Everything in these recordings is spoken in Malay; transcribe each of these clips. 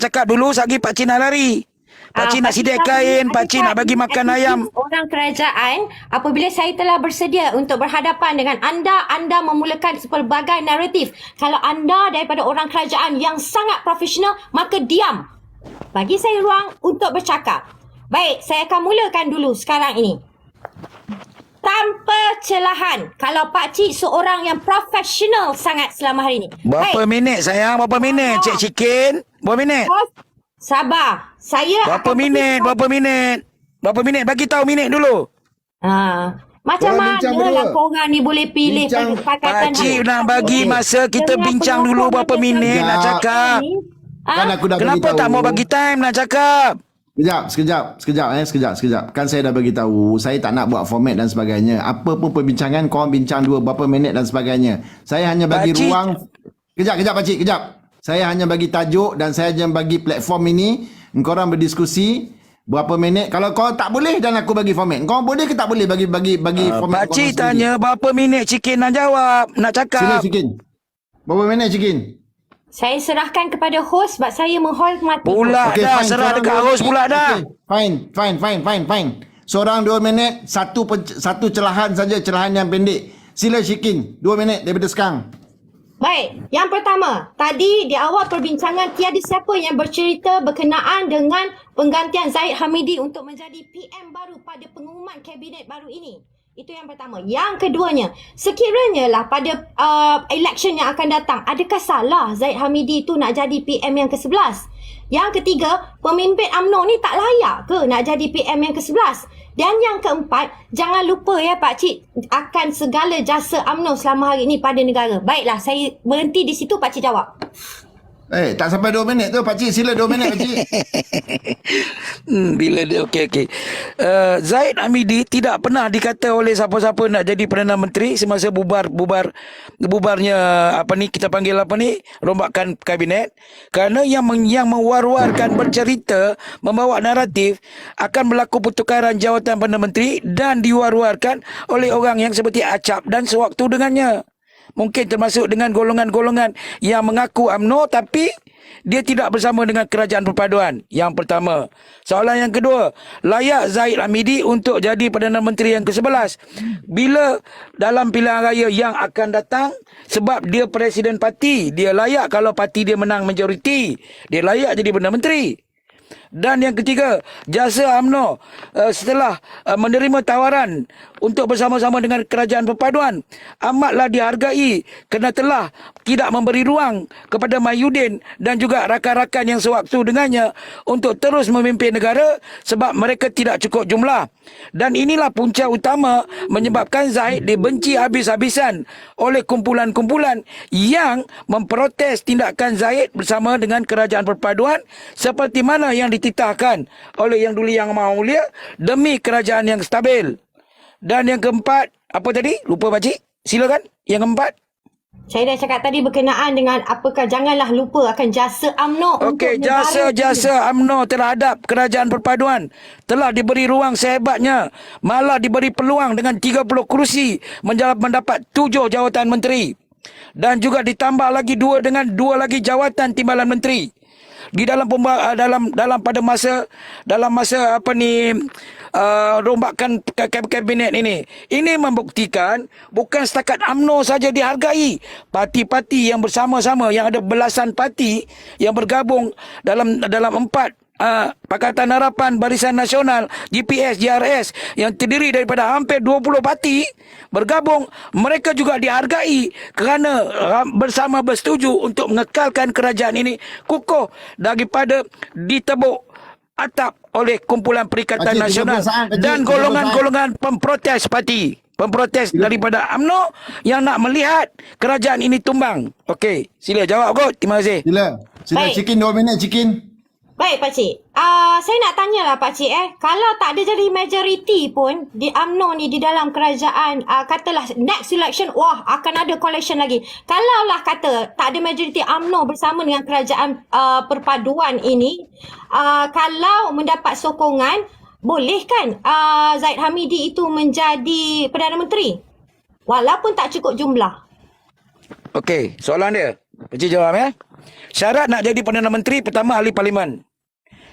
cakap dulu, sagi Pak Cik nak lari. Pak Cik nak sidai kain, Pak Cik nak bagi makan ayam. Orang kerajaan, apabila saya telah bersedia untuk berhadapan dengan anda, anda memulakan pelbagai naratif. Kalau anda daripada orang kerajaan yang sangat profesional, maka diam. Bagi saya ruang untuk bercakap. Baik, saya akan mulakan dulu sekarang ini. Tanpa celahan, kalau Pak Cik seorang yang profesional sangat selama hari ini. Berapa minit sayang? Berapa minit? Cik Cikin? Berapa minit? Sabar. Saya Berapa akan minit? Berapa minit? Berapa minit? Bagi tahu minit dulu. Macam Korang bincang mana lah berdua. korang ni boleh pilih Bincang. pakatan Pak Cik nak bagi Okey. masa kita Dengan bincang penuh dulu berapa komitmen minit Sekejap. nak cakap. Kan aku dah Kenapa beritahu. tak mau bagi time nak cakap? Sekejap. Kan saya dah bagi tahu, saya tak nak buat format dan sebagainya. Apa pun perbincangan korang bincang dua berapa minit dan sebagainya. Saya hanya bagi Pakcik. ruang. Kejap Pak Cik, kejap. Saya hanya bagi tajuk dan saya hanya bagi platform ini korang berdiskusi berapa minit. Kalau kau tak boleh dan aku bagi format. Kau boleh ke tak boleh bagi format? Pak Cik tanya berapa minit Cikin nak jawab, nak Sila cakap. Cikin. Berapa minit Cikin? Saya serahkan kepada hos sebab saya menghormati. Pula Okey, dah, fine. serah Korang dekat dua host minit. pula dah. Okey, fine. Seorang 2 minit, satu celahan saja, celahan yang pendek. Sila Syikin, 2 minit daripada sekarang. Baik, yang pertama, tadi di awal perbincangan tiada siapa yang bercerita berkenaan dengan penggantian Zahid Hamidi untuk menjadi PM baru pada pengumuman kabinet baru ini. Itu yang pertama. Yang keduanya, sekiranya lah pada election yang akan datang, adakah salah Zahid Hamidi itu nak jadi PM yang ke-11? Yang ketiga, pemimpin UMNO ni tak layak ke nak jadi PM yang ke-11? Dan yang keempat, jangan lupa ya Pak Cik akan segala jasa UMNO selama hari ini pada negara. Baiklah, saya berhenti di situ, Pak Cik jawab. Tak sampai 2 minit tu Pakcik, sila 2 minit Pakcik. Bila dia okey. Zahid Hamidi tidak pernah dikata oleh siapa-siapa nak jadi Perdana Menteri semasa bubarnya kita panggil rombakan kabinet, kerana yang mewar-warkan bercerita membawa naratif akan berlaku pertukaran jawatan Perdana Menteri dan diwar-warkan oleh orang yang seperti acap dan sewaktu dengannya. Mungkin termasuk dengan golongan-golongan yang mengaku UMNO tapi dia tidak bersama dengan kerajaan perpaduan. Yang pertama. Soalan yang kedua, layak Zahid Hamidi untuk jadi Perdana Menteri yang ke-11 bila dalam pilihan raya yang akan datang, sebab dia presiden parti, dia layak kalau parti dia menang majoriti, dia layak jadi Perdana Menteri. Dan yang ketiga, jasa UMNO setelah menerima tawaran untuk bersama-sama dengan kerajaan perpaduan amatlah dihargai kerana telah tidak memberi ruang kepada Mahyudin dan juga rakan-rakan yang sewaktu dengannya untuk terus memimpin negara sebab mereka tidak cukup jumlah. Dan inilah punca utama menyebabkan Zahid dibenci habis-habisan oleh kumpulan-kumpulan yang memprotes tindakan Zahid bersama dengan kerajaan perpaduan seperti mana yang dititahkan oleh Yang Duli Yang Maha Mulia demi kerajaan yang stabil. Dan yang keempat, apa tadi? Lupa Pakcik. Silakan. Yang keempat. Saya dah cakap tadi berkenaan dengan apakah janganlah lupa akan jasa UMNO Okey, untuk negara ini. jasa UMNO terhadap kerajaan perpaduan telah diberi ruang sehebatnya, malah diberi peluang dengan 30 kerusi mendapat 7 jawatan menteri dan juga ditambah lagi 2 dengan 2 lagi jawatan timbalan menteri. Di dalam masa rombakan kabinet ini membuktikan bukan setakat UMNO saja dihargai, parti-parti yang bersama-sama yang ada belasan parti yang bergabung dalam 4 Pakatan Harapan Barisan Nasional GPS JRS yang terdiri daripada hampir 20 parti bergabung, mereka juga dihargai kerana bersama bersetuju untuk mengekalkan kerajaan ini kukuh daripada ditebuk atap oleh kumpulan Perikatan Pakcik, Nasional 30 saat, Pakcik, dan 30 golongan-golongan pemprotes parti, pemprotes daripada UMNO yang nak melihat kerajaan ini tumbang. Okey, sila jawab kot. Terima kasih. Sila Baik. Cikin 2 minit Cikin. Baik Pak Cik, saya nak tanyalah Pak Cik kalau tak ada jadi majoriti pun di UMNO ni di dalam kerajaan, katalah next election, wah akan ada coalition lagi. Kalaulah kata tak ada majoriti UMNO bersama dengan kerajaan perpaduan ini, kalau mendapat sokongan, boleh kan Zahid Hamidi itu menjadi Perdana Menteri? Walaupun tak cukup jumlah. Okey, soalan dia. Pakcik jawab ya. Syarat nak jadi Perdana Menteri, pertama ahli parlimen.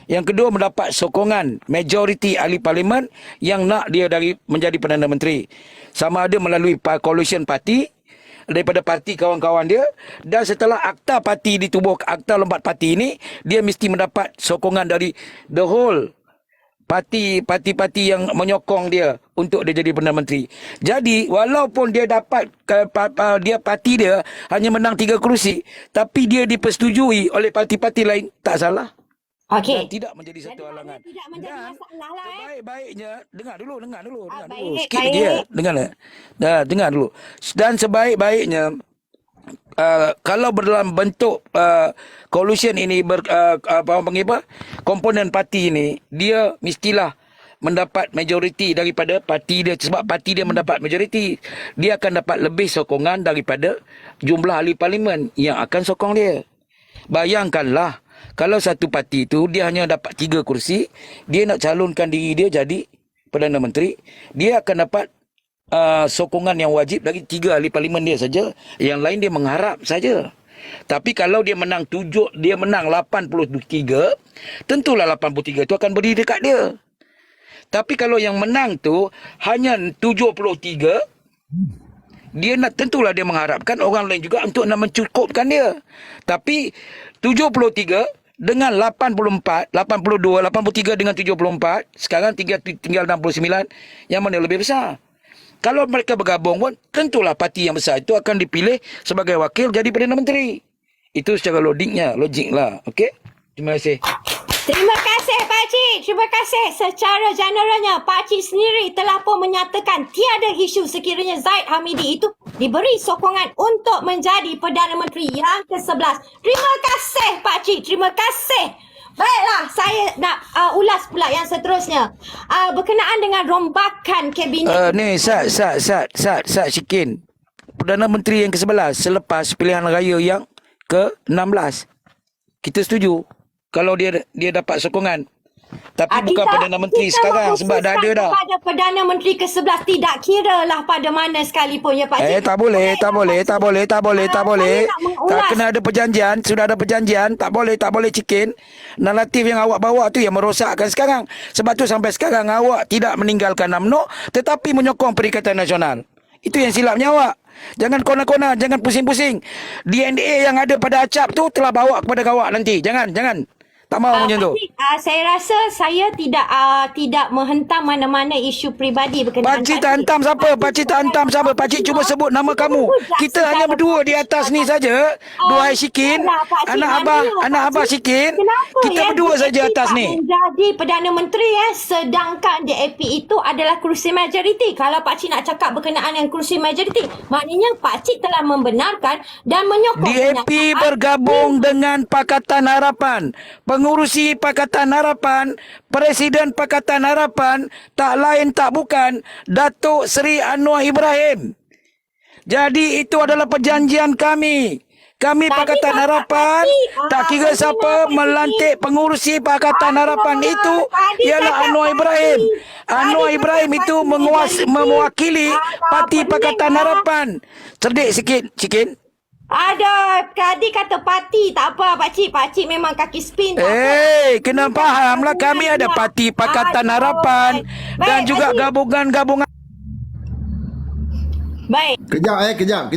Yang kedua mendapat sokongan majoriti ahli parlimen yang nak dia menjadi Perdana Menteri. Sama ada melalui coalition party daripada parti kawan-kawan dia, dan setelah akta parti ditubuh, akta lompat parti ini, dia mesti mendapat sokongan dari the whole parti-parti yang menyokong dia untuk dia jadi Perdana Menteri. Jadi walaupun dia dapat parti dia hanya menang 3 kerusi, tapi dia dipersetujui oleh parti-parti lain, tak salah. Okey. Dan tidak menjadi satu halangan. Tidak menjadi Dan masalah lah sebaik-baiknya, dengar dulu. baik, Sikit baik. lagi ya. Dengar dulu. Dan sebaik-baiknya kalau dalam bentuk coalition ini komponen parti ini, dia mestilah mendapat majoriti daripada parti dia. Sebab parti dia mendapat majoriti, dia akan dapat lebih sokongan daripada jumlah ahli parlimen yang akan sokong dia. Bayangkanlah kalau satu parti itu dia hanya dapat 3 kursi, dia nak calonkan diri dia jadi Perdana Menteri, dia akan dapat sokongan yang wajib dari 3 ahli parlimen dia saja. Yang lain dia mengharap saja. Tapi kalau dia menang 83, tentulah 83 itu akan berdiri dekat dia. Tapi kalau yang menang tu hanya 73, dia nak, tentulah dia mengharapkan orang lain juga untuk nak mencukupkan dia. Tapi 73 dengan 84, 82, 83 dengan 74, sekarang tinggal 69, yang mana lebih besar? Kalau mereka bergabung pun, tentulah parti yang besar itu akan dipilih sebagai wakil jadi Perdana Menteri. Itu secara logik lah. Okey? Terima kasih. Terima kasih Pakcik. Terima kasih. Secara generalnya, Pakcik sendiri telah pun menyatakan tiada isu sekiranya Zahid Hamidi itu diberi sokongan untuk menjadi Perdana Menteri yang ke-11. Terima kasih Pakcik. Terima kasih. Baiklah, saya nak ulas pula yang seterusnya. Berkenaan dengan rombakan kabinet. Ni, Sat Syikin. Perdana Menteri yang ke-11 selepas pilihan raya yang ke-16. Kita setuju kalau dia dapat sokongan. Tapi bukan Perdana Menteri sekarang, sebab dah ada dah. Pada Perdana Menteri ke-11, tidak kira lah pada mana sekalipun ya Pakcik. Tak boleh. Tak kena ada perjanjian, sudah ada perjanjian. Tak boleh Cikin. Naratif yang awak bawa tu yang merosakkan sekarang. Sebab tu sampai sekarang awak tidak meninggalkan UMNO, tetapi menyokong Perikatan Nasional. Itu yang silapnya awak. Jangan kona-kona, jangan pusing-pusing. DNA yang ada pada acap tu telah bawa kepada awak nanti. Jangan. Tak mahu macam tu. Saya rasa saya tidak menghentam mana-mana isu peribadi berkenaan. Pakcik tak hantam siapa? Pakcik cuma sebut nama kamu. Kita hanya berdua di atas ni saja. Duhai Syikin, anak abah Syikin. Kita berdua saja atas ni. Menjadi Perdana Menteri sedangkan DAP itu adalah kerusi majoriti. Kalau Pakcik nak cakap berkenaan dengan kerusi majoriti, maknanya Pakcik telah membenarkan dan menyokong DAP bergabung dengan Pakatan Harapan. Pengurusi Pakatan Harapan, Presiden Pakatan Harapan, tak lain tak bukan Datuk Seri Anwar Ibrahim. Jadi itu adalah perjanjian kami. Kami Pakatan Harapan, tak kira siapa melantik pengurusi Pakatan Harapan itu ialah Anwar Ibrahim. Anwar Ibrahim itu mewakili Parti Pakatan Harapan. Cerdik sikit, Cikin. Ada, tadi kata parti, tak apa Pakcik memang kaki spin. Kena faham lah, kami ada Parti Pakatan Harapan dan juga gabungan-gabungan. Baik. Kejap.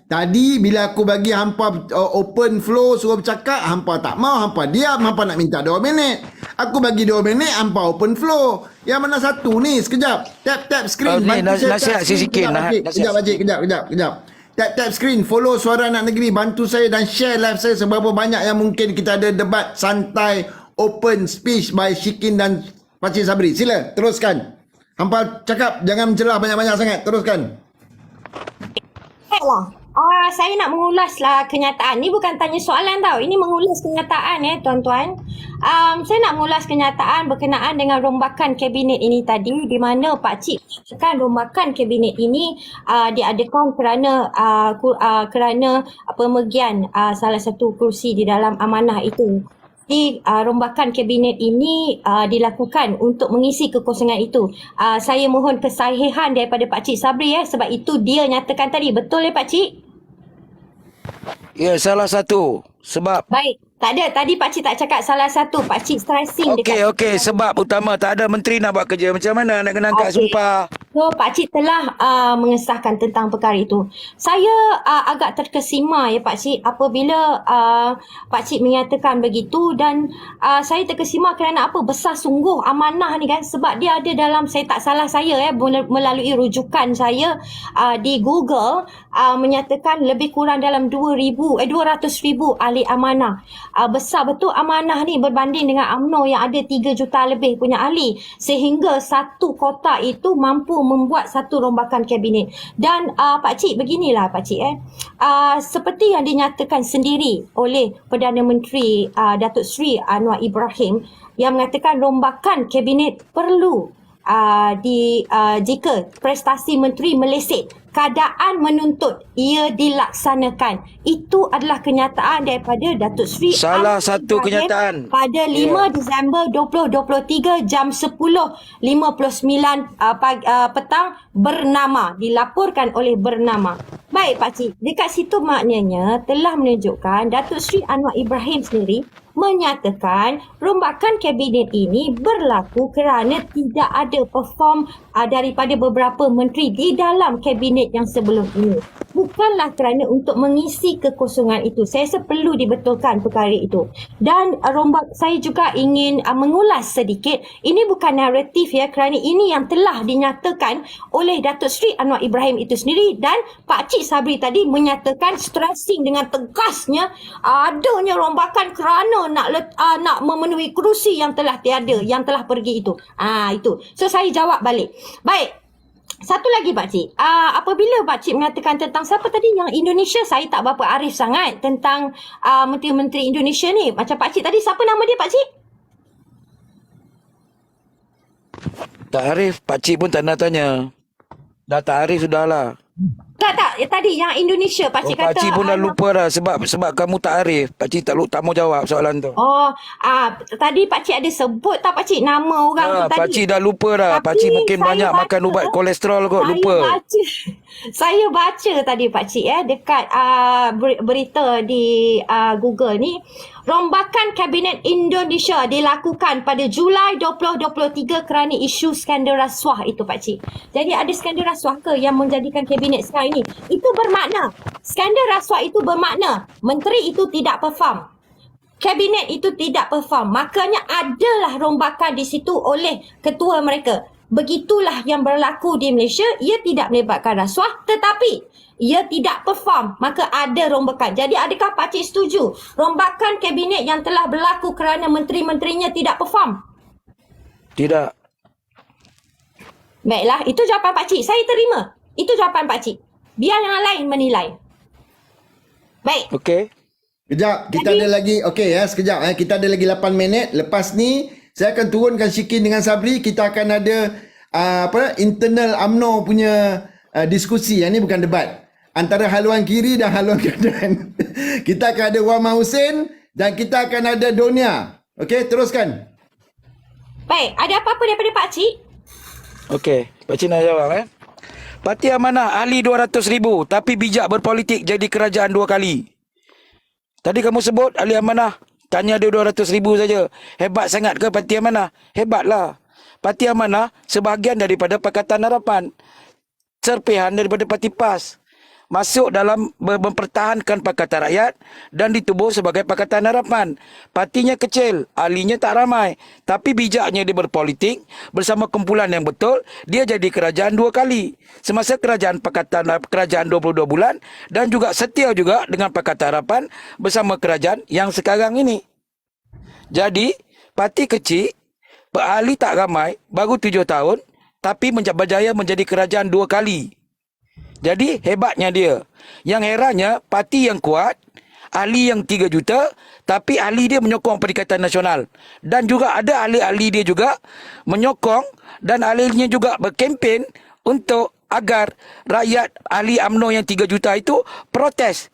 Tadi bila aku bagi hampa open flow suruh bercakap, hampa tak mau, hampa diam, hampa nak minta 2 minit. Aku bagi 2 minit, hampa open flow. Yang mana satu ni? Sekejap. Tap screen. Nasihat sikit. Kejap. Tap screen, follow Suara Anak Negeri, bantu saya dan share live saya seberapa banyak yang mungkin. Kita ada debat santai, open speech by Syikin dan Pakcik Sabri. Sila, teruskan. Hampa cakap, jangan mencelah banyak-banyak sangat. Teruskan. Saya nak mengulaslah kenyataan. Ni bukan tanya soalan tau. Ini mengulas kenyataan tuan-tuan. Saya nak mengulas kenyataan berkenaan dengan rombakan kabinet ini tadi, di mana Pakcik katakan rombakan kabinet ini diadakan kerana pemergian salah satu kursi di dalam amanah itu. Jadi rombakan kabinet ini dilakukan untuk mengisi kekosongan itu. Saya mohon kesahihan daripada Pakcik Sabri sebab itu dia nyatakan tadi. Betul Pakcik? Ya, salah satu. Sebab Baik. Tak ada. Tadi pakcik tak cakap salah satu. Pakcik stressing Okey, sebab utama tak ada menteri nak buat kerja. Macam mana nak kena angkat Okey. sumpah? So, pakcik telah mengesahkan tentang perkara itu. Saya agak terkesima ya pakcik apabila pakcik menyatakan begitu dan saya terkesima kerana apa? Besar sungguh amanah ni kan sebab dia ada dalam, saya tak salah saya melalui rujukan saya di Google menyatakan lebih kurang dalam 200,000 ahli amanah. Besar betul amanah ni berbanding dengan UMNO yang ada 3 juta lebih punya ahli sehingga satu kotak itu mampu membuat satu rombakan kabinet. Dan pakcik beginilah pakcik seperti yang dinyatakan sendiri oleh Perdana Menteri Datuk Seri Anwar Ibrahim yang mengatakan rombakan kabinet perlu jika prestasi menteri meleset, keadaan menuntut ia dilaksanakan. Itu adalah kenyataan daripada Datuk Seri Salah Anwar satu Ibrahim kenyataan. pada 5 Disember 2023 jam 10.59 petang bernama, dilaporkan oleh bernama. Baik pakcik, dekat situ maknanya telah menunjukkan Datuk Seri Anwar Ibrahim sendiri menyatakan rombakan kabinet ini berlaku kerana tidak ada perform daripada beberapa menteri di dalam kabinet yang sebelum ini. Bukanlah kerana untuk mengisi kekosongan itu. Saya rasa perlu dibetulkan perkara itu. Dan saya juga ingin mengulas sedikit. Ini bukan naratif ya, kerana ini yang telah dinyatakan oleh Datuk Seri Anwar Ibrahim itu sendiri dan Pak Cik Sabri tadi menyatakan stressing dengan tegasnya adanya rombakan kerana nak memenuhi kerusi yang telah tiada, yang telah pergi itu. Itu. So saya jawab balik. Baik. Satu lagi pakcik, apabila pakcik mengatakan tentang siapa tadi yang Indonesia, saya tak berapa arif sangat tentang menteri-menteri Indonesia ni. Macam pakcik tadi, siapa nama dia pakcik? Tak arif, pakcik pun tak nak tanya. Dah tak arif sudahlah. Tak, tadi yang Indonesia pakcik kata. Pakcik pun dah lupa dah sebab kamu tak arif. Pakcik tak mau jawab soalan tu. Tadi pakcik ada sebut tak pakcik nama orang tu tadi? Pakcik dah lupa dah. Tapi Pakcik mungkin saya banyak makan ubat kolesterol kot, lupa. Saya baca tadi pakcik dekat berita di Google ni, rombakan kabinet Indonesia dilakukan pada Julai 2023 kerana isu skandal rasuah itu pakcik. Jadi ada skandal rasuah ke yang menjadikan kabinet sekarang ini? Itu bermakna skandal rasuah itu bermakna menteri itu tidak perform. Kabinet itu tidak perform. Makanya adalah rombakan di situ oleh ketua mereka. Begitulah yang berlaku di Malaysia. Ia tidak melibatkan rasuah tetapi ia tidak perform. Maka ada rombakan. Jadi adakah pakcik setuju rombakan kabinet yang telah berlaku kerana menteri-menterinya tidak perform? Tidak. Baiklah, itu jawapan pakcik. Saya terima. Itu jawapan pakcik. Biar yang lain menilai. Baik. Okey. Kejap, kita ada lagi. Okey sekejap kita ada lagi 8 minit. Lepas ni saya akan turunkan Syikin dengan Sabri. Kita akan ada internal UMNO punya diskusi. Yang ni bukan debat. Antara haluan kiri dan haluan kanan. Kita akan ada Wama Hussein dan kita akan ada Donia. Okey, teruskan. Baik, ada apa-apa daripada pakcik? Okey, pakcik nak jawab Parti Amanah ahli 200,000 tapi bijak berpolitik jadi kerajaan 2 kali. Tadi kamu sebut ahli amanah tanya dia 200,000 saja. Hebat sangat ke Parti Amanah? Hebatlah. Parti Amanah sebahagian daripada Pakatan Harapan. Serpihan daripada Parti PAS. Masuk dalam mempertahankan Pakatan Rakyat dan ditubuh sebagai Pakatan Harapan. Partinya kecil, ahlinya tak ramai. Tapi bijaknya dia berpolitik bersama kumpulan yang betul, dia jadi kerajaan 2 kali. Semasa kerajaan 22 bulan dan juga setia juga dengan Pakatan Harapan bersama kerajaan yang sekarang ini. Jadi, parti kecil, ahli tak ramai, baru 7 tahun, tapi berjaya menjadi kerajaan 2 kali. Jadi hebatnya dia. Yang herannya parti yang kuat, ahli yang 3 juta, tapi ahli dia menyokong Perikatan Nasional. Dan juga ada ahli-ahli dia juga menyokong dan ahlinya juga berkempen untuk agar rakyat ahli UMNO yang 3 juta itu protes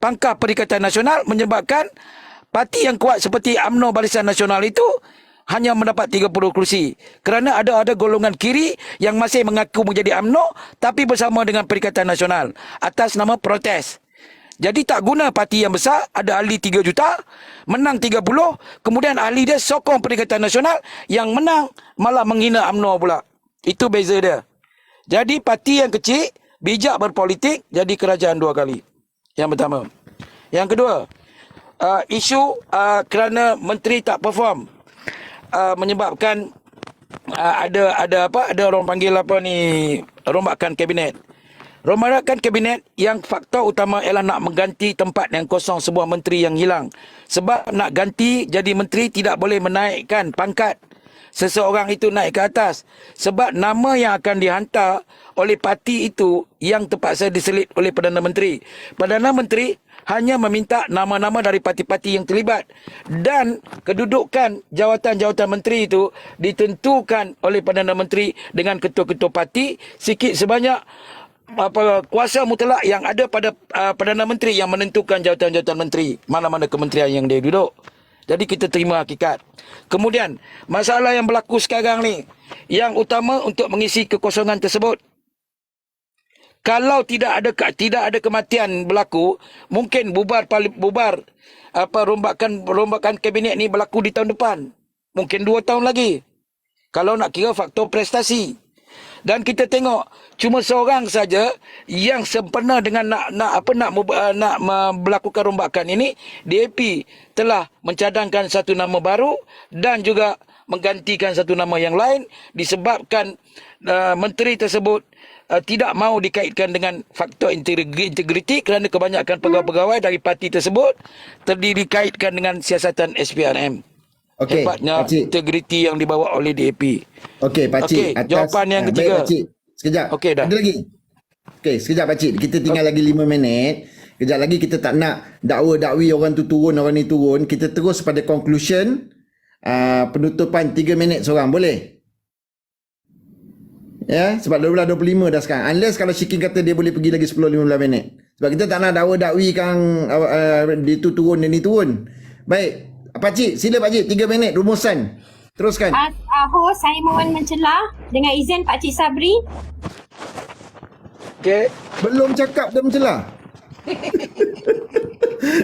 pangkah Perikatan Nasional menyebabkan parti yang kuat seperti UMNO Barisan Nasional itu hanya mendapat 30 kerusi. Kerana ada golongan kiri yang masih mengaku menjadi UMNO tapi bersama dengan Perikatan Nasional atas nama protes. Jadi tak guna parti yang besar, ada ahli 3 juta, menang 30, kemudian ahli dia sokong Perikatan Nasional, yang menang malah menghina UMNO pula. Itu beza dia. Jadi parti yang kecil, bijak berpolitik, jadi kerajaan 2 kali. Yang pertama. Yang kedua, isu kerana menteri tak perform, menyebabkan ada orang panggil rombakan kabinet. Rombakan kabinet yang faktor utama ialah nak mengganti tempat yang kosong sebuah menteri yang hilang. Sebab nak ganti jadi menteri tidak boleh menaikkan pangkat seseorang itu naik ke atas. Sebab nama yang akan dihantar oleh parti itu yang terpaksa diselit oleh Perdana Menteri. Perdana Menteri hanya meminta nama-nama dari parti-parti yang terlibat. Dan kedudukan jawatan-jawatan menteri itu ditentukan oleh Perdana Menteri dengan ketua-ketua parti sikit sebanyak kuasa mutlak yang ada pada Perdana Menteri yang menentukan jawatan-jawatan menteri, mana-mana kementerian yang dia duduk. Jadi kita terima hakikat. Kemudian masalah yang berlaku sekarang ni, yang utama untuk mengisi kekosongan tersebut, kalau tidak ada kematian berlaku, mungkin rombakan kabinet ni berlaku di tahun depan, mungkin 2 tahun lagi, kalau nak kira faktor prestasi. Dan kita tengok cuma seorang saja yang sempena dengan nak melakukan rombakan ini. DAP telah mencadangkan satu nama baru dan juga menggantikan satu nama yang lain disebabkan menteri tersebut tidak mahu dikaitkan dengan faktor integriti kerana kebanyakan pegawai-pegawai dari parti tersebut dikaitkan dengan siasatan SPRM. Okey, hebatnya integriti yang dibawa oleh DAP. Okey, Pakcik. Okey, jawapan yang ketiga. Baik, Pakcik. Sekejap. Okey, dah. Ada lagi? Okey, sekejap, Pakcik. Kita tinggal lagi 5 minit. Kejap lagi kita tak nak dakwa-dakwi orang tu turun, orang ni turun. Kita terus pada conclusion. Penutupan 3 minit seorang. Boleh? Ya, sebab 12.25 dah sekarang. Unless kalau Syikin kata dia boleh pergi lagi 10-15 minit. Sebab kita tak nak dakwa-dakwi kang dia tu turun, dia ni turun. Baik. Pakcik, sila Pakcik, 3 minit rumusan. Teruskan. Host, saya mohon mencela dengan izin Pakcik Sabri. Okey. Belum cakap dah mencela.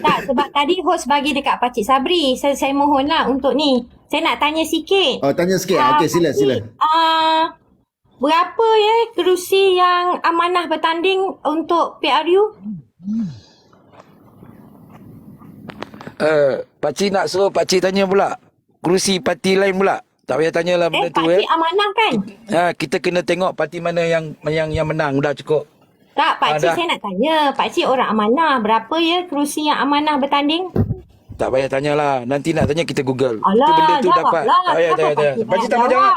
Tak, sebab tadi host bagi dekat Pakcik Sabri. Saya mohonlah untuk ni. Saya nak tanya sikit. Oh, tanya sikit. Okey, sila. Berapa kerusi yang amanah bertanding untuk PRU? Pakcik nak suruh Pakcik tanya pula kerusi parti lain pula. Tak payah tanyalah benda tu. Pakcik amanah kan? Kita kena tengok parti mana yang menang. Dah cukup. Tak, Pakcik dah. saya nak tanya. Pakcik orang amanah. Berapa kerusi yang amanah bertanding? Tak payah tanyalah. Nanti nak tanya kita Google. Alah, Itu benda tu jawab dapat. lah. Tak payah. Pakcik tak mau jawab.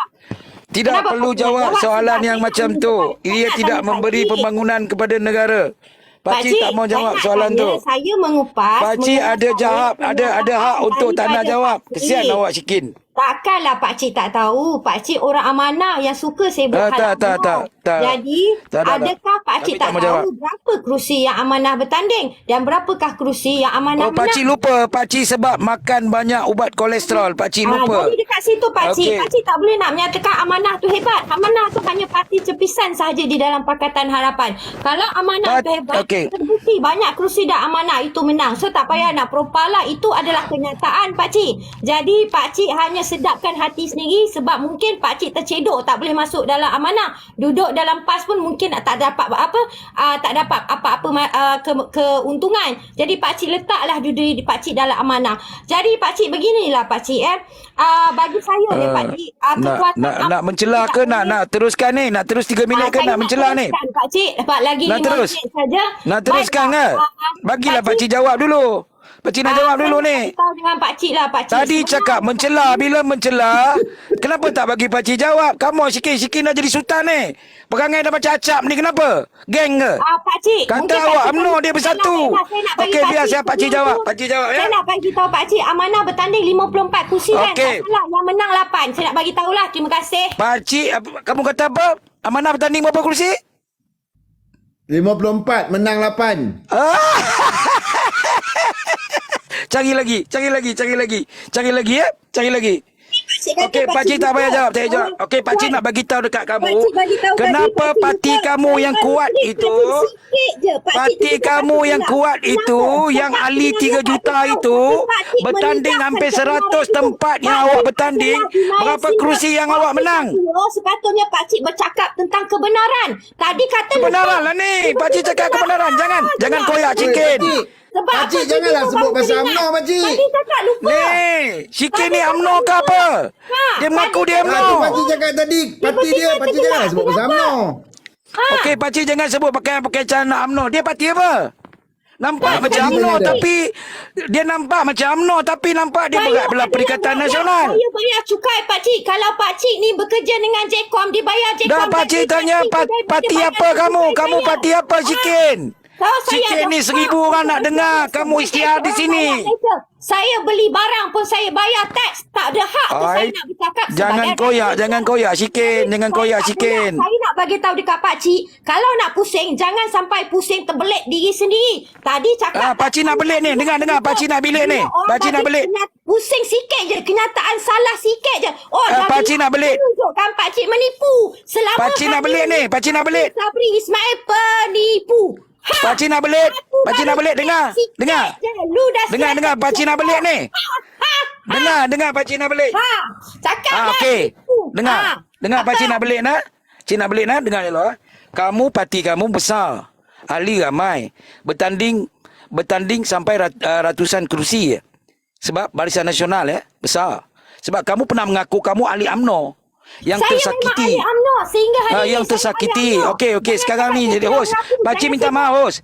Tidak Kenapa perlu Pakcik nak jawab jawab? soalan Sebab yang saya macam nak tu. tunjukkan. Saya Ia nak tidak tanya memberi Pakcik. pembangunan kepada negara. Pakcik tak mau jawab soalan tu. Saya mengupas. Pakcik ada jawab, ada hak untuk tak nak jawab. Kesian awak. awak Syikin. Takkanlah Pakcik tak tahu. Pakcik orang amanah yang suka saya berhadap. Tak. Jadi, adakah Pakcik Kami tak tak mau tahu jawab. berapa kerusi yang amanah bertanding dan berapakah kerusi yang amanah Oh, Pakcik menang? lupa. Pakcik sebab makan banyak ubat kolesterol. Pakcik lupa. Jadi dekat situ Pakcik, Okey. Pakcik tak boleh nak menyatakan amanah tu hebat. Amanah tu hanya parti cepisan sahaja di dalam Pakatan Harapan. Kalau amanah tu hebat, okey. terbukti banyak kerusi dan amanah itu menang. So tak payah nak propala, itu adalah kenyataan Pakcik. Jadi Pakcik hanya sedapkan hati sendiri sebab mungkin Pakcik tercedok tak boleh masuk dalam amanah. Duduk dalam PAS pun mungkin tak dapat tak dapat apa-apa keuntungan. Jadi Pakcik letaklah diri Pakcik dalam amanah. Jadi Pakcik beginilah Pakcik bagi saya Pakcik nak mencela ke nak teruskan ni? Nak terus 3 minit ke nak mencela ni? Pakcik dapat lagi Nak 5 terus? minit saja. Nak teruskan ke? Bagilah Pakcik jawab dulu. Pakcik nak jawab dulu ni. Tahu dengan Pakcik lah Pakcik. Tadi cakap mencela. Bila mencela, kenapa tak bagi Pakcik jawab? Kamu Syikin dah jadi sultan ni. Perangai dah macam acap ni, kenapa? Geng ke? Pakcik, Kata mungkin awak Pakcik UMNO perlu- dia bersatu. Saya nak bagi Okey, biar saya Pakcik sebelum jawab. tu, Pakcik jawab ya. Saya nak bagi tahu Pakcik amanah bertanding 54 kursi kan. Okey. Tak salah, yang menang 8. Saya nak bagi tahulah. Terima kasih. Pakcik, kamu kata apa? Amanah bertanding berapa kursi? 54 menang 8. Cari lagi ya. Cari lagi. Okey, pakcik tak payah jawab. Saya jawab. Okey, pakcik nak bagi tahu dekat kamu. Pakcik bagi tahu Kenapa tadi, parti pakcik kamu yang kuat sikit itu, je. Pakcik parti tu kamu pakcik yang nak. kuat itu, Kenapa? yang Sebab ahli 3 sebenarnya juta pakcik itu, tahu, tapi pakcik bertanding menidakkan hampir 100 kebenaran itu. tempat yang Pakcik awak tak bertanding, salah dimain berapa sinar. kerusi yang awak Pakcik menang? tak kira, sepatutnya pakcik bercakap tentang kebenaran. Tadi kata Kebenaran lupa. lah ni. Pakcik cakap kebenaran. Jangan koyak cikin. Sebab Pakcik apa janganlah tiba-tiba sebut baru pasal teringat? UMNO, pakcik. Tadi cakap lupa. Ni, cikin ni UMNO ke apa? Dia mengaku dia Tu UMNO. pakcik cakap tadi, parti dia, pakcik janganlah sebut pasal UMNO. Okey, pakcik jangan sebut pakai cara UMNO. Dia parti apa? Nampak Apa macam parti UMNO dia ada? tapi dia nampak macam UMNO tapi nampak dia berat belah Perikatan Nasional. Saya bayar cukai pakcik. Kalau pakcik ni bekerja dengan Jcom, dibayar Jcom. Dah pakcik tanya parti apa kamu? Kamu parti apa Sikin? Kalau saya Sikin ada ni 1,000 orang nak dengar kamu isytihar di sini. Saya beli barang pun saya bayar teks. Tak ada hak tu saya nak bercakap Jangan sebagai koyak, rakyat. jangan koyak Sikin, jangan Saya koyak tak Sikin. pula. Saya nak bagi tahu dekat pakcik, kalau nak pusing jangan sampai pusing terbelit diri sendiri. Tadi cakap pakcik nak belit ni. Dengar pakcik nak belit ni. Pakcik nak belit. Pusing sikit je, kenyataan salah sikit je. Oh, dah pakcik nak belit. tunjukkan pakcik menipu. Selama Pakcik nak belit ni, pakcik nak belit. Sabri Ismail penipu. Pakcik nak belit. Pakcik nak belit, dengar. Dengar. Lu dah Dengar pakcik nak belit ni. Dengar pakcik nak belit. Cakap dah. Okey. Tipu. Dengar pakcik nak belit nak. Cik nak belit nak, dengar dulu. Kamu parti kamu besar. Ahli ramai. Bertanding sampai ratusan kerusi. Sebab Barisan Nasional besar. Sebab kamu pernah mengaku kamu ahli UMNO yang Saya tersakiti. memang ahli UMNO sehingga hari ini Yang saya tersakiti. ahli UMNO. Okey, Jangan sekarang ni cakap jadi saya host. mengaku, Pakcik jangan minta sebut. maaf host.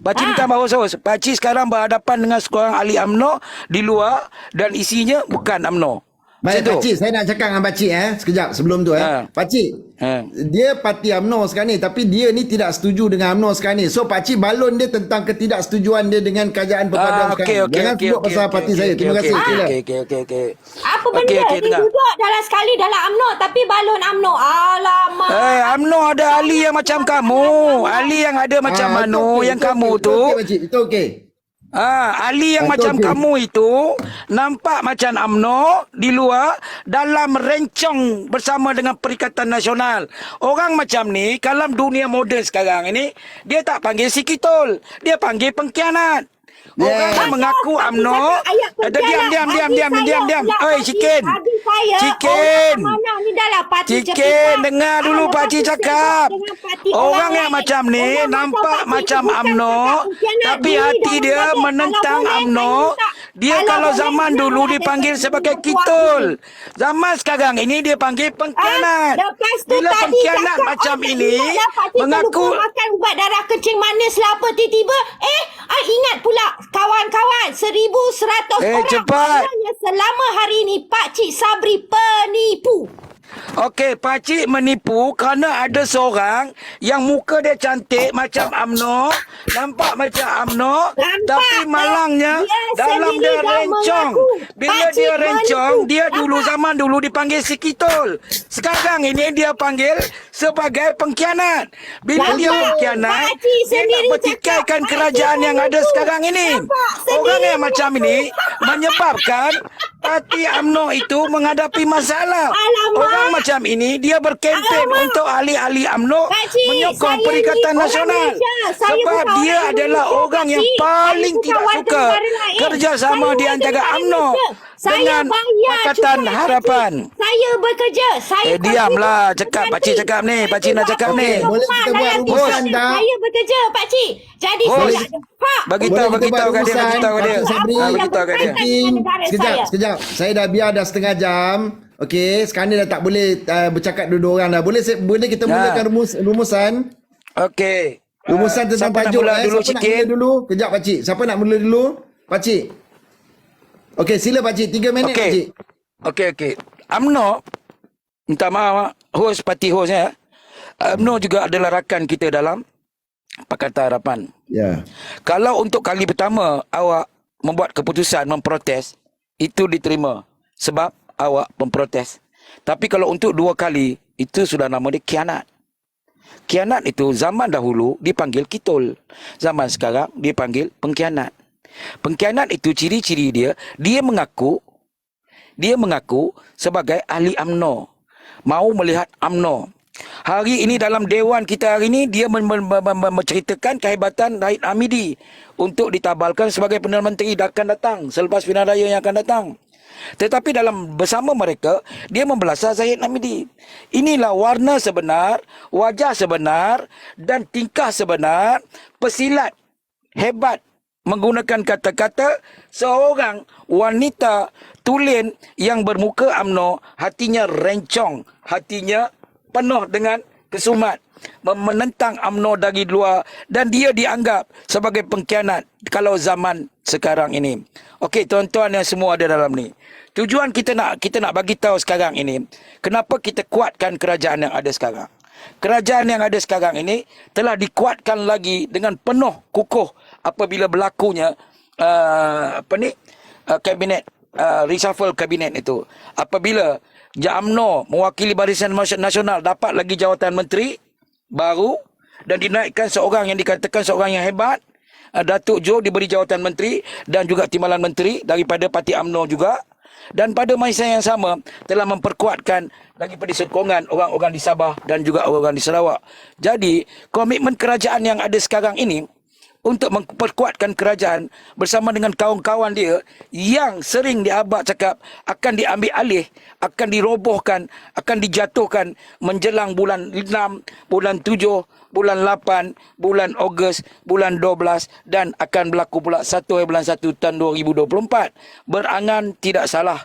Pakcik minta maaf host. Pakcik sekarang berhadapan dengan seorang ahli UMNO di luar dan isinya bukan UMNO. Baik, Macam tu. pakcik, saya nak cakap dengan pakcik sekejap sebelum tu Pakcik, dia parti UMNO sekarang ni tapi dia ni tidak setuju dengan UMNO sekarang ni. So pakcik balon dia tentang ketidaksetujuan dia dengan kerajaan perpaduan sekarang. Jangan sebut pasal parti saya. Terima kasih. Sila. Okey. Apa benda? Dia dengar. duduk dalam sekali dalam UMNO tapi balon UMNO. Alamak. UMNO ada ahli yang macam kamu. Ahli yang ada macam Itu Mano okey, yang itu kamu okey, tu. Itu okey, pakcik. Itu okey. Ahli yang Itu macam okey. kamu itu nampak macam UMNO di luar dalam rencong bersama dengan Perikatan Nasional. Orang macam ni dalam dunia moden sekarang ini dia tak panggil sikitol, dia panggil pengkhianat. Orang yang mengaku UMNO. Diam. Oi Cikin. Cikin, dengar dulu pakcik cakap. Orang yang macam ni nampak macam UMNO tapi hati dia menentang UMNO. Dia kalau zaman dulu dipanggil sebagai kitol. Zaman sekarang ini dia panggil pengkhianat. Bila pengkhianat macam ini mengaku makan ubat darah kencing manis lah apa tiba-tiba ingat pula kawan-kawan 1,100 orang cepat. orangnya selama hari ini Pakcik Sabri penipu. Okey, pakcik menipu kerana ada seorang yang muka dia cantik macam UMNO, nampak macam UMNO, tapi malangnya dalam dia rencong. Bila dia rencong, dia dulu zaman dulu dipanggil sikitol. Sekarang ini dia panggil sebagai pengkhianat. Bila dia pengkhianat, dia nak bertikaikan kerajaan yang ada sekarang ini. Orang yang macam ini menyebabkan parti UMNO itu menghadapi masalah. Orang macam ini dia berkempen untuk ahli-ahli UMNO menyokong Perikatan Nasional sebab dia adalah orang yang paling tidak suka kerjasama di antara UMNO dengan Pakatan Harapan. Saya bekerja. Diamlah, cakap pakcik cakap ni, pakcik nak cakap ni. Boleh kita buat rumusan tak? Saya bekerja pakcik. Jadi Host, saya ada hak. Bagi Boleh tahu kita buat kat dia, bagi tahu kat dia. rumusan, Pakcik Sabri. Bagi tahu kat dia. Sekejap. Saya dah biar dah setengah jam. Okey, sekarang ni dah tak boleh bercakap dua-dua orang dah. Boleh kita mulakan rumusan? Okey. Rumusan tentang siapa nak tajuk. mula dulu Siapa nak sikit? mula dulu? Kejap pakcik. Siapa nak mula dulu? Pakcik. Okey, sila pakcik. 3 minit pakcik. Okey. UMNO, minta maaf host, parti host ya. UMNO juga adalah rakan kita dalam Pakatan Harapan. Ya. Kalau untuk kali pertama awak membuat keputusan memprotes, itu diterima sebab awak memprotes. Tapi kalau untuk 2 kali, itu sudah nama dia khianat. Khianat itu zaman dahulu dipanggil kitol. Zaman sekarang dipanggil pengkhianat. Pengkhianat itu ciri-ciri dia mengaku dia mengaku sebagai ahli UMNO. Mau melihat UMNO. Hari ini dalam Dewan kita hari ini, dia menceritakan kehebatan Zahid Hamidi untuk ditabalkan sebagai Perdana Menteri akan datang, selepas pilihan raya yang akan datang. Tetapi dalam bersama mereka, dia membelasah Zahid Hamidi. Inilah warna sebenar, wajah sebenar dan tingkah sebenar pesilat hebat menggunakan kata-kata seorang wanita tulen yang bermuka UMNO, hatinya rencong, hatinya penuh dengan kesumat, menentang UMNO dari luar, dan dia dianggap sebagai pengkhianat kalau zaman sekarang ini. Okey, tuan-tuan yang semua ada dalam ni. Tujuan kita nak bagi tahu sekarang ini, kenapa kita kuatkan kerajaan yang ada sekarang. Kerajaan yang ada sekarang ini telah dikuatkan lagi dengan penuh kukuh apabila berlakunya kabinet reshuffle kabinet itu. Apabila UMNO mewakili Barisan Nasional dapat lagi jawatan menteri baru dan dinaikkan seorang yang dikatakan seorang yang hebat, Datuk Jo diberi jawatan menteri dan juga timbalan menteri daripada parti UMNO juga. Dan pada masa yang sama telah memperkuatkan daripada sokongan orang-orang di Sabah dan juga orang-orang di Sarawak. Jadi komitmen kerajaan yang ada sekarang ini untuk memperkuatkan kerajaan bersama dengan kawan-kawan dia yang sering diabak cakap akan diambil alih, akan dirobohkan, akan dijatuhkan menjelang bulan 6, bulan 7, bulan 8, bulan Ogos, bulan 12 dan akan berlaku pula 1 bulan 1 tahun 2024. Berangan tidak salah.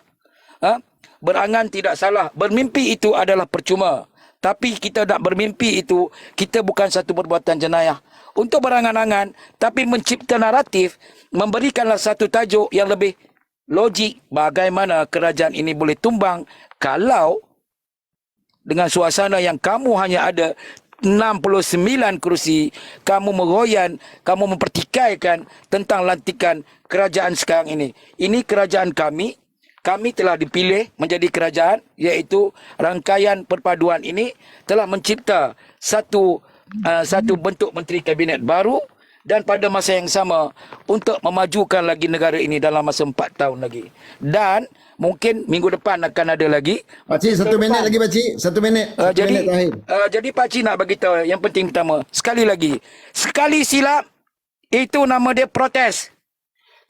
Berangan tidak salah. Bermimpi itu adalah percuma. Tapi kita nak bermimpi itu, kita bukan satu perbuatan jenayah. Untuk berangan-angan, tapi mencipta naratif, memberikanlah satu tajuk yang lebih logik bagaimana kerajaan ini boleh tumbang kalau dengan suasana yang kamu hanya ada 69 kerusi, kamu meroyan, kamu mempertikaikan tentang lantikan kerajaan sekarang ini. Ini kerajaan kami. Kami telah dipilih menjadi kerajaan, iaitu rangkaian perpaduan ini telah mencipta satu bentuk menteri kabinet baru dan pada masa yang sama untuk memajukan lagi negara ini dalam masa 4 tahun lagi. Dan mungkin minggu depan akan ada lagi. Pakcik, 1 minit lagi pakcik. 1 minit. 1 minit terakhir. Jadi pakcik nak bagi tahu yang penting pertama. Sekali lagi, sekali silap itu nama dia protes.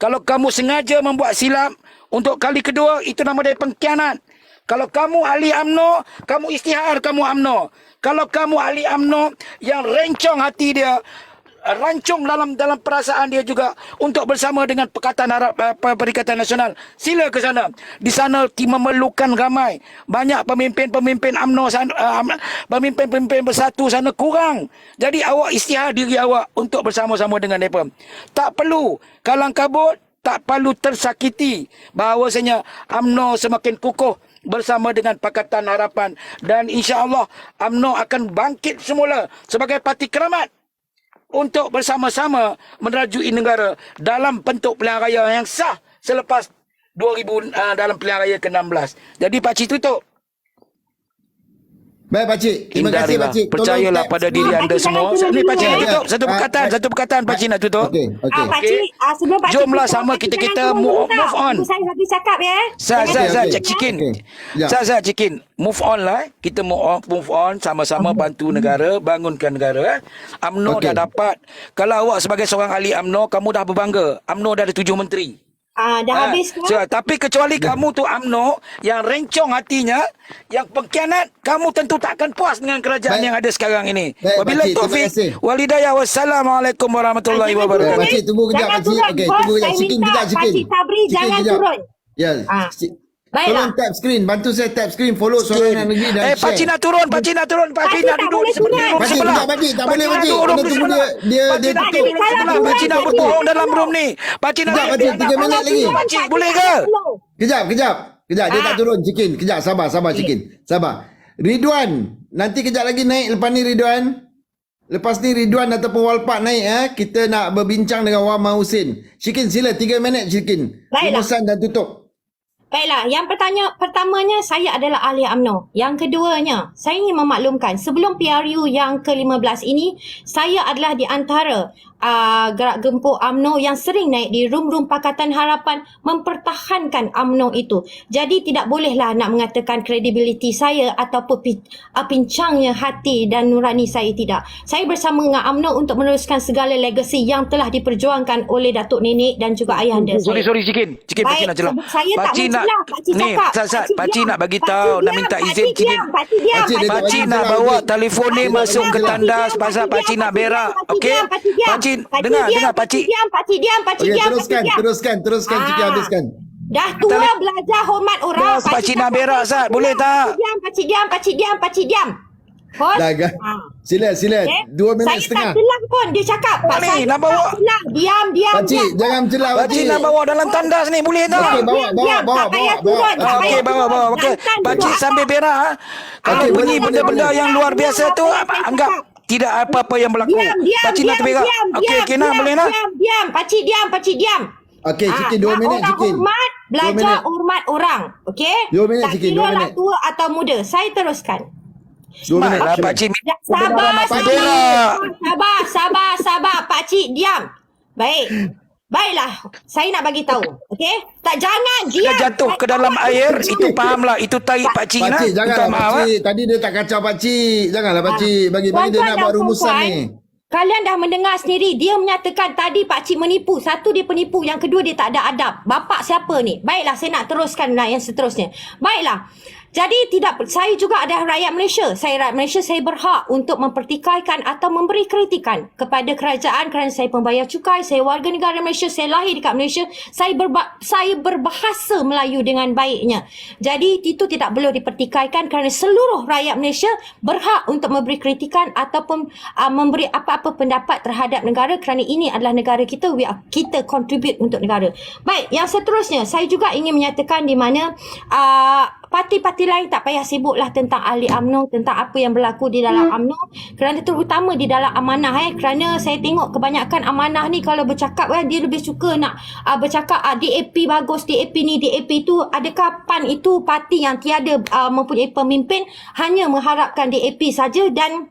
Kalau kamu sengaja membuat silap untuk kali kedua, itu nama dia pengkhianat. Kalau kamu ahli UMNO, kamu istihar kamu UMNO. Kalau kamu ahli UMNO yang rencong hati dia, rancung dalam perasaan dia juga untuk bersama dengan Perikatan Nasional, sila ke sana. Di sana memerlukan ramai. Banyak pemimpin-pemimpin UMNO, pemimpin-pemimpin bersatu sana kurang. Jadi awak istihar diri awak untuk bersama-sama dengan mereka. Tak perlu kalang kabut, tak perlu tersakiti bahawasanya UMNO semakin kukuh bersama dengan Pakatan Harapan dan insya-Allah UMNO akan bangkit semula sebagai parti keramat untuk bersama-sama merajui negara dalam bentuk pilihan raya yang sah selepas 2000 dalam pilihan raya ke-16. Jadi pakcik tutup. Baik pakcik, terima kasih Hindarilah. pakcik. Percayalah pada diri anda pakcik semua. jangan Ni tutup pakcik nak dulu, tutup. Satu perkataan pakcik nak tutup. Okey, okey. Pakcik, sebelum pakcik Jomlah tutup, sama pakcik kita jangan move turun dulu on. tak? Saya habis cakap ya. okey. Cik Cikin. Okey. Ya. Cikin. Move on lah. Kita move on sama-sama bantu negara, bangunkan negara. UMNO Okey. dah dapat. Kalau awak sebagai seorang ahli UMNO, kamu dah berbangga. UMNO dah ada 7 menteri. Dah habis kan? Tapi kecuali kamu tu UMNO yang rencong hatinya, yang pengkhianat, kamu tentu takkan puas dengan kerajaan Baik. yang ada sekarang ini. Baik, Wabillahi pakcik, terima taufik kasih. walhidayah. Wassalamualaikum warahmatullahi Jangan wabarakatuh. turun, Pakcik, tunggu kejap, Jangan pakcik. turun, Okey, bos. tunggu kejap. Saya Cikin minta kejap, Cikin. Pakcik Sabri Cikin jangan kejap. turun. Ya. Baiklah. Tolong tap screen. Bantu saya tap screen. Follow Suara Anak Negeri dan share. Pakcik nak turun, pakcik nak turun, pakcik Pakcik nak tak duduk boleh di sebelah turun. room Pakcik, sebelah. kejap, pakcik. Tak boleh, nak pakcik. duduk room Kena tunggu sebelah. dia Pakcik nak tutup. duduk room sebelah. Kalau Pakcik nak turun, berbohong pakcik dalam turun. room ni. Pakcik nak Kejap, pakcik. 3 minit lagi. Pakcik boleh ke? Kejap. Dia tak turun, Cikin. Kejap, sabar, Cikin. Sabar. Ridwan, nanti kejap lagi naik lepas ni Ridwan. Lepas ni Ridwan ataupun Walpak naik, kita nak berbincang dengan Wama Husin. Cikin, sila 3 minit, Cikin. Baiklah. Rumusan dan tutup. Baiklah, yang pertamanya saya adalah ahli UMNO. Yang keduanya, saya ingin memaklumkan sebelum PRU yang ke-15 ini, saya adalah di antara gerak gempur UMNO yang sering naik di rum-rum Pakatan Harapan mempertahankan UMNO itu. Jadi tidak bolehlah nak mengatakan kredibiliti saya ataupun pincangnya hati dan nurani saya, tidak. Saya bersama dengan UMNO untuk meneruskan segala legasi yang telah diperjuangkan oleh Datuk Nenek dan juga ayahanda saya. Sorry Cikin. Pakcik nak celah. Saya tak Pakcik nak mencelah. Pakcik ni, cakap. Pakcik nak bagi tahu, nak minta izin Cikin. Pakcik, dia tak Pakcik bagi nak tahu, bawa Pakcik. telefon ni masuk ke tandas pasal pakcik nak berak. Okey? Pakcik dengar pakcik. Pakcik diam. Okey, teruskan Cik, habiskan. Dah tua belajar hormat orang. Pakcik nak berak Sat, boleh tak? Pakcik diam. Hos. Dah, sila. Okay. 2 minit Saya setengah. tak celah pun dia cakap. Apa ni, nak bawa? Diam. Pakcik, jangan mencelah, Pakcik nak bawa dalam tandas ni, boleh tak? Okey, bawa. Okey, bawa. Okey. Pakcik sambil berak. Kalau Okey, bunyi boleh. benda-benda yang luar biasa tu, anggap tidak apa-apa yang berlaku. Pakcik nak terberak. Okey, nak boleh nak? Diam. Pakcik diam. Okey, Cikin 2 minit, orang Cikin. hormat, 2 belajar minit. hormat orang. Okey? 2 minit, Tak Cikin, 2 kira lah minit. tua atau muda. Saya teruskan. 2 minit. Lah, silakan. pakcik Sabar. Pakcik diam. Baiklah. Saya nak bagi tahu. Okey? Jangan diam. Dia jatuh ke dalam air, itu fahamlah. Itu tarik pakcik lah. Pakcik, janganlah Minta maaf, Pakcik. Tadi dia tak kacau Pakcik. Janganlah Pakcik. Bagi dia Tuan-tuan nak dan buat rumusan puan-puan, ni. Kalian dah mendengar sendiri. Dia menyatakan tadi pakcik menipu. Satu, dia penipu. Yang kedua, dia tak ada adab. Bapak siapa ni? Baiklah, saya nak teruskan yang seterusnya. Baiklah. Jadi saya juga adalah rakyat Malaysia. Saya rakyat Malaysia, saya berhak untuk mempertikaikan atau memberi kritikan kepada kerajaan kerana saya pembayar cukai, saya warga negara Malaysia, saya lahir dekat Malaysia, saya berbahasa Melayu dengan baiknya. Jadi itu tidak perlu dipertikaikan kerana seluruh rakyat Malaysia berhak untuk memberi kritikan ataupun memberi apa-apa pendapat terhadap negara kerana ini adalah negara kita, kita contribute untuk negara. Baik, yang seterusnya saya juga ingin menyatakan di mana parti-parti lain tak payah sibuklah tentang ahli UMNO, tentang apa yang berlaku di dalam UMNO, kerana terutama di dalam amanah kerana saya tengok kebanyakan amanah ni kalau bercakap dia lebih suka nak bercakap DAP bagus, DAP ni, DAP tu. Adakah PAN itu parti yang tiada mempunyai pemimpin, hanya mengharapkan DAP saja dan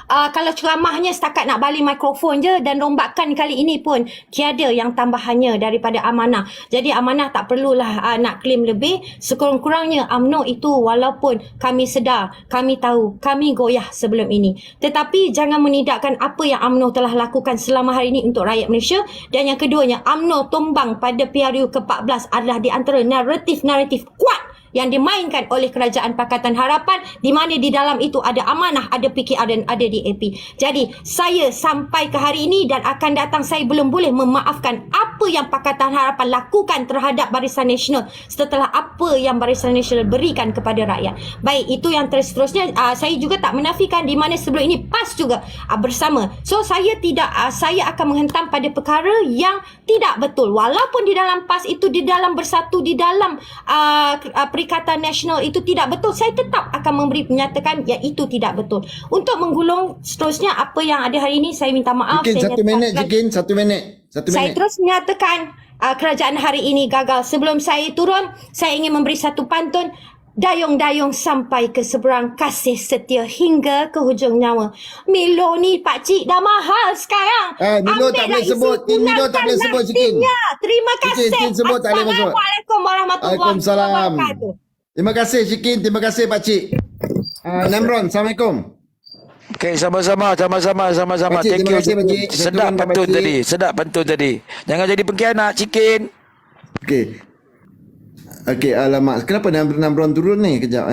kalau ceramahnya setakat nak balik mikrofon je, dan rombakan kali ini pun tiada yang tambahannya daripada amanah. Jadi amanah tak perlulah nak claim lebih. Sekurang-kurangnya UMNO itu walaupun kami sedar, kami tahu, kami goyah sebelum ini. Tetapi jangan menidakkan apa yang UMNO telah lakukan selama hari ini untuk rakyat Malaysia. Dan yang keduanya, UMNO tumbang pada PRU ke-14 adalah di antara naratif-naratif kuat yang dimainkan oleh Kerajaan Pakatan Harapan, di mana di dalam itu ada amanah, ada PKR dan ada DAP. Jadi saya sampai ke hari ini dan akan datang, saya belum boleh memaafkan apa yang Pakatan Harapan lakukan terhadap Barisan Nasional setelah apa yang Barisan Nasional berikan kepada rakyat. Baik, itu yang seterusnya. Saya juga tak menafikan di mana sebelum ini PAS juga bersama. So saya akan menghentam pada perkara yang tidak betul. Walaupun di dalam PAS itu, di dalam bersatu, di dalam Perikatan Nasional itu tidak betul, saya tetap akan menyatakan yang itu tidak betul. Untuk menggulung seterusnya apa yang ada hari ini, saya minta maaf. Cikin, 1 minit, Cikin, 1 minit. Saya terus menyatakan kerajaan hari ini gagal. Sebelum saya turun, saya ingin memberi satu pantun. Dayung-dayung sampai ke seberang, kasih setia hingga ke hujung nyawa. Milo ni pakcik dah mahal sekarang. Milo tak boleh sebut. Milo tak boleh sebut, Cikin. Terima kasih. Cikin sebut tak boleh masuk. Assalamualaikum warahmatullahi Waalaikumsalam. wabarakatuh. Terima kasih, Cikin. Terima kasih, Pakcik. Namron, Assalamualaikum. Okey, sama-sama. Pakcik, Thank terima you. kasih, Pakcik. Sedap Satu pantun Pakcik. tadi. Sedap pantun tadi. Jangan jadi pengkhianat, Cikin. Okey, alamak. Kenapa Namron turun ni? Kejap,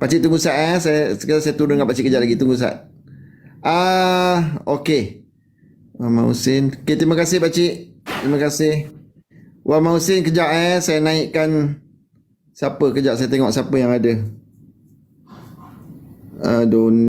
Pakcik tunggu sat, Sekarang saya turun dengan Pakcik kejap lagi. Tunggu sat. Okey. Muhammad Husin. Okey, terima kasih, Pakcik. Terima kasih. Muhammad Husin, kejap, saya naikkan siapa kejap. Saya tengok siapa yang ada. Aduh.